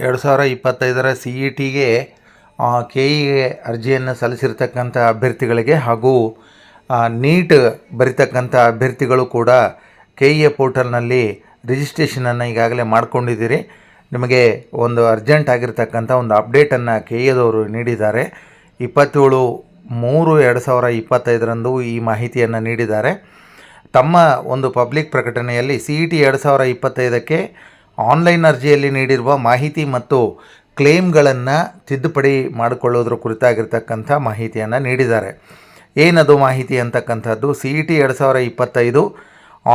2025 C E ಟಿಗೆ K ಇಗೆ ಅರ್ಜಿಯನ್ನು ಸಲ್ಲಿಸಿರ್ತಕ್ಕಂಥ ಅಭ್ಯರ್ಥಿಗಳಿಗೆ ಹಾಗೂ ನೀಟ್ ಬರಿತಕ್ಕಂಥ ಅಭ್ಯರ್ಥಿಗಳು ಕೂಡ ಕೆ ಇ ಎ ಪೋರ್ಟಲ್ನಲ್ಲಿ ರಿಜಿಸ್ಟ್ರೇಷನನ್ನು ಈಗಾಗಲೇ ಮಾಡ್ಕೊಂಡಿದ್ದೀರಿ. ನಿಮಗೆ ಒಂದು ಅರ್ಜೆಂಟ್ ಆಗಿರ್ತಕ್ಕಂಥ ಒಂದು ಅಪ್ಡೇಟನ್ನು ಕೆ ಇದವರು ನೀಡಿದ್ದಾರೆ. 27/3/2025 ಈ ಮಾಹಿತಿಯನ್ನು ನೀಡಿದ್ದಾರೆ. ತಮ್ಮ ಒಂದು ಪಬ್ಲಿಕ್ ಪ್ರಕಟಣೆಯಲ್ಲಿ ಸಿ ಇ ಟಿ 2025ಕ್ಕೆ ಆನ್ಲೈನ್ ಅರ್ಜಿಯಲ್ಲಿ ನೀಡಿರುವ ಮಾಹಿತಿ ಮತ್ತು ಕ್ಲೇಮ್ಗಳನ್ನು ತಿದ್ದುಪಡಿ ಮಾಡಿಕೊಳ್ಳೋದ್ರ ಕುರಿತಾಗಿರ್ತಕ್ಕಂಥ ಮಾಹಿತಿಯನ್ನು ನೀಡಿದ್ದಾರೆ. ಏನದು ಮಾಹಿತಿ ಅಂತಕ್ಕಂಥದ್ದು, ಸಿ ಇ ಟಿ 2025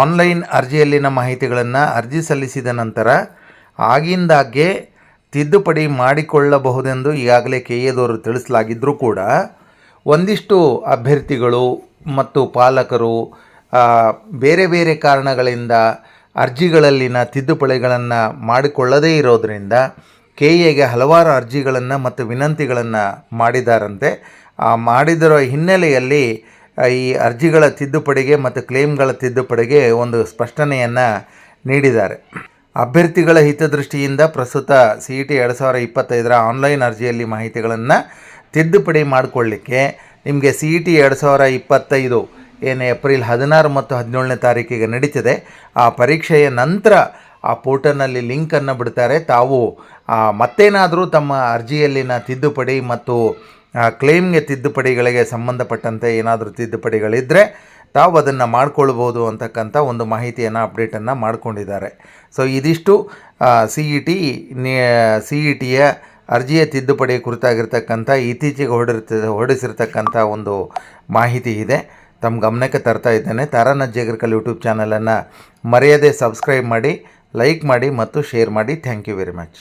ಆನ್ಲೈನ್ ಅರ್ಜಿಯಲ್ಲಿನ ಮಾಹಿತಿಗಳನ್ನು ಅರ್ಜಿ ಸಲ್ಲಿಸಿದ ನಂತರ ಆಗಿಂದಾಗ್ಗೆ ತಿದ್ದುಪಡಿ ಮಾಡಿಕೊಳ್ಳಬಹುದೆಂದು ಈಗಾಗಲೇ ಕೆ ಎದವರು ತಿಳಿಸಲಾಗಿದ್ದರೂ ಕೂಡ ಒಂದಿಷ್ಟು ಅಭ್ಯರ್ಥಿಗಳು ಮತ್ತು ಪಾಲಕರು ಬೇರೆ ಬೇರೆ ಕಾರಣಗಳಿಂದ ಅರ್ಜಿಗಳಲ್ಲಿನ ತಿದ್ದುಪಡಿಗಳನ್ನು ಮಾಡಿಕೊಳ್ಳದೇ ಇರೋದರಿಂದ ಕೆ ಎಗೆ ಹಲವಾರು ಅರ್ಜಿಗಳನ್ನು ಮತ್ತು ವಿನಂತಿಗಳನ್ನು ಮಾಡಿದಾರಂತೆ. ಮಾಡಿದರ ಹಿನ್ನೆಲೆಯಲ್ಲಿ ಈ ಅರ್ಜಿಗಳ ತಿದ್ದುಪಡಿಗೆ ಮತ್ತು ಕ್ಲೇಮ್ಗಳ ತಿದ್ದುಪಡಿಗೆ ಒಂದು ಸ್ಪಷ್ಟನೆಯನ್ನು ನೀಡಿದ್ದಾರೆ. ಅಭ್ಯರ್ಥಿಗಳ ಹಿತದೃಷ್ಟಿಯಿಂದ ಪ್ರಸ್ತುತ ಸಿ ಇ ಟಿ 2025 ಆನ್ಲೈನ್ ಅರ್ಜಿಯಲ್ಲಿ ಮಾಹಿತಿಗಳನ್ನು ತಿದ್ದುಪಡಿ ಮಾಡಿಕೊಳ್ಳಿಕ್ಕೆ ನಿಮಗೆ ಸಿ ಇ ಟಿ 2025 ಏನು ಏಪ್ರಿಲ್ 16 ಮತ್ತು 17ನೇ ತಾರೀಕಿಗೆ ನಡೀತದೆ, ಆ ಪರೀಕ್ಷೆಯ ನಂತರ ಆ ಪೋರ್ಟಲ್ನಲ್ಲಿ ಲಿಂಕನ್ನು ಬಿಡ್ತಾರೆ. ತಾವು ಮತ್ತೇನಾದರೂ ತಮ್ಮ ಅರ್ಜಿಯಲ್ಲಿನ ತಿದ್ದುಪಡಿ ಮತ್ತು ಕ್ಲೇಮ್ಗೆ ತಿದ್ದುಪಡಿಗಳಿಗೆ ಸಂಬಂಧಪಟ್ಟಂತೆ ಏನಾದರೂ ತಿದ್ದುಪಡಿಗಳಿದ್ದರೆ ತಾವು ಅದನ್ನು ಮಾಡ್ಕೊಳ್ಬೋದು ಅಂತಕ್ಕಂಥ ಒಂದು ಮಾಹಿತಿಯನ್ನು ಅಪ್ಡೇಟನ್ನು ಮಾಡಿಕೊಂಡಿದ್ದಾರೆ. ಸೊ ಇದಿಷ್ಟು ಸಿ ಇ ಟಿಯ ಅರ್ಜಿಯ ತಿದ್ದುಪಡಿ ಕುರಿತಾಗಿರ್ತಕ್ಕಂಥ ಇತ್ತೀಚೆಗೆ ಹೊರಡಿಸಿರ್ತಕ್ಕಂಥ ಒಂದು ಮಾಹಿತಿ ಇದೆ. ತಮ್ಮ ಗಮನಕ್ಕೆ ತರ್ತಾ ಇದ್ದೇನೆ. ತಾರಾನಾಥ್ ಜೇಗರ್ಕಲ್ ಯೂಟ್ಯೂಬ್ ಚಾನಲನ್ನು ಮರೆಯದೆ ಸಬ್ಸ್ಕ್ರೈಬ್ ಮಾಡಿ, ಲೈಕ್ ಮಾಡಿ ಮತ್ತು ಶೇರ್ ಮಾಡಿ. Thank you very much.